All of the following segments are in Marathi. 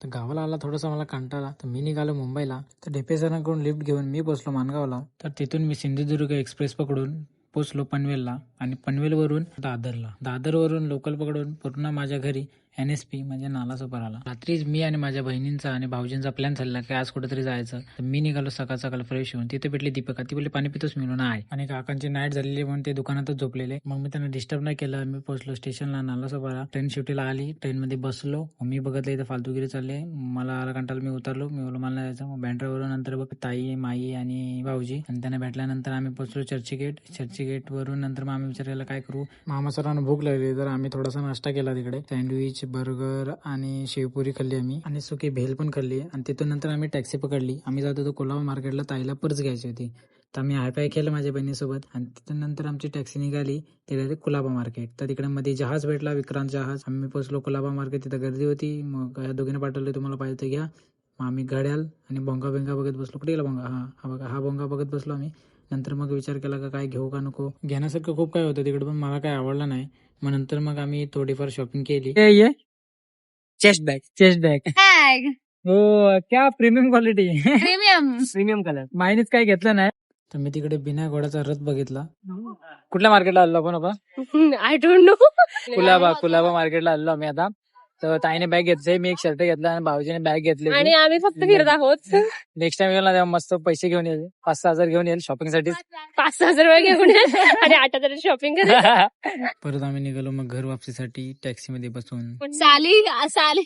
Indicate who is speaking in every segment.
Speaker 1: तर गावाला आला थोडासा मला कंटाळा, तर मी निघालो मुंबईला. तर ढेपे सरांकडून लिफ्ट घेऊन मी पोचलो माणगावला. तर तिथून मी सिंधुदुर्ग एक्सप्रेस पकडून पोचलो पनवेलला आणि पनवेलवरून दादरला. दादरवरून लोकल पकडून पूर्ण माझ्या घरी NSP म्हणजे नालासोपारा आला. रात्रीच मी आणि माझ्या बहिणींचा आणि भाऊजींचा प्लॅन झाला की आज कुठेतरी जायचं. तर मी निघालो सकाळ सकाळ फ्रेश होऊन. तिथे भेटली दीपिका. ती बोलली पाणी पितोस? मी म्हणून नाही. आणि काकांची नाईट झालेली म्हणून ते दुकानातच झोपलेले. मग मी त्यांना डिस्टर्ब नाही केलं. मी पोहोचलो स्टेशनला नालासोपारा. ट्रेन शिफ्टीला आली. ट्रेनमध्ये बसलो. मी बघितलं इथं फालतूगिरी चालले. मला आला कंटाळा. मी उतरलो. मी बोललो मला नाही जायचं. मग बँड्रावरून नंतर बघ ताई, माई आणि भाऊजी आणि त्यांना भेटल्यानंतर आम्ही पोहोचलो चर्चगेट वरून. नंतर मग आम्ही विचार केला काय करू. मामा सरांना भूक लागली तर आम्ही थोडासा नाश्ता केला तिकडे. सँडविच, बर्गर आणि शेवपुरी खाल्ली आम्ही आणि सुकी भेल पण खाल्ली. आणि तिथून नंतर आम्ही टॅक्सी पकडली. आम्ही जात होतो कोल्हापूर मार्केटला. ताईला पर्स घ्यायची होती. तर आम्ही हायफाय केलं माझ्या बहिणीसोबत आणि तिथून नंतर आमची टॅक्सी निघाली तिकडे कुलाबा मार्केट. तर तिकडे मध्ये जहाज भेटला, विक्रांत जहाज. आम्ही पोहोचलो कुलाबा मार्केट. तिथं गर्दी होती. मग या दोघींना पाठवले, तुम्हाला पाहिजे तर घ्या. मग आम्ही घड्याल आणि भोंगा बिंगा बघत बसलो. कुठे गेला भोंगा? हा बघा, हा भोंगा बघत बसलो आम्ही. नंतर मग विचार केला का काय घेऊ का नको. घेण्यासारखं खूप काय होतं तिकडे, पण मला काय आवडलं नाही. मग नंतर मग आम्ही थोडीफार शॉपिंग केली. चेस्ट बॅग हो, क्या प्रीमियम क्वालिटी. Premium colour. मायनीच काय घेतलं नाही. तर मी तिकडे बिना घोड्याचा रथ बघितला. कुठल्या मार्केटला आलो आपण
Speaker 2: आय डोंट नो.
Speaker 1: कुलाबा मार्केटला आलो आम्ही आता. तर ताईने बॅग घेतली, मी एक शर्ट घेतला आणि भाऊजीने बॅग घेतली.
Speaker 2: आणि आम्ही फक्त फिरत आहोत.
Speaker 1: नेक्स्ट टाइम येईल ना मस्त पैसे घेऊन येईल. 5-6 हजार घेऊन येईल शॉपिंग साठी.
Speaker 2: 5-6 हजार रुपये घेऊन आणि 8 हजार शॉपिंग
Speaker 1: परत आम्ही निघालो मग घर वापसीसाठी टॅक्सी मध्ये बसून.
Speaker 2: साली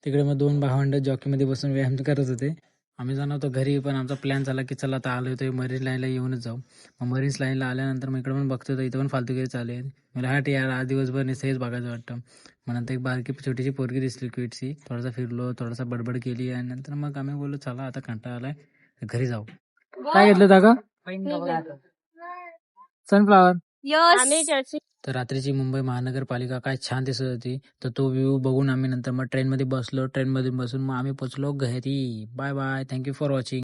Speaker 1: तिकडे मग 2 भावंड जॉकी मध्ये बसून व्यायाम करत होते. आम्ही जाणार होतो घरी, पण आमचा प्लॅन झाला की चला आता आलो होतो मरीन लाईनला येऊनच जाऊ. मग मरीन लाईनला आल्यानंतर मग इकडे पण बघतो इथं पण फालतूगिरी चालेल. मला हाट यार आज दिवसभर हेच बघायचं वाटतं. मग नंतर एक बारकी छोटीशी पोरगी दिसली क्विटची. थोडासा फिरलो, थोडासा बडबड केली आणि नंतर मग आम्ही बोललो चला आता कंटाळा आलाय घरी जाऊ. काय घेतलं जागा? सनफ्लावर. तर रात्रीची मुंबई महानगरपालिका काय छान दिसत होती. तर तो व्ह्यू बघून आम्ही नंतर मग ट्रेनमध्ये बसलो. ट्रेनमध्ये बसून मग आम्ही पोहोचलो घरी. Bye bye. Thank you for watching.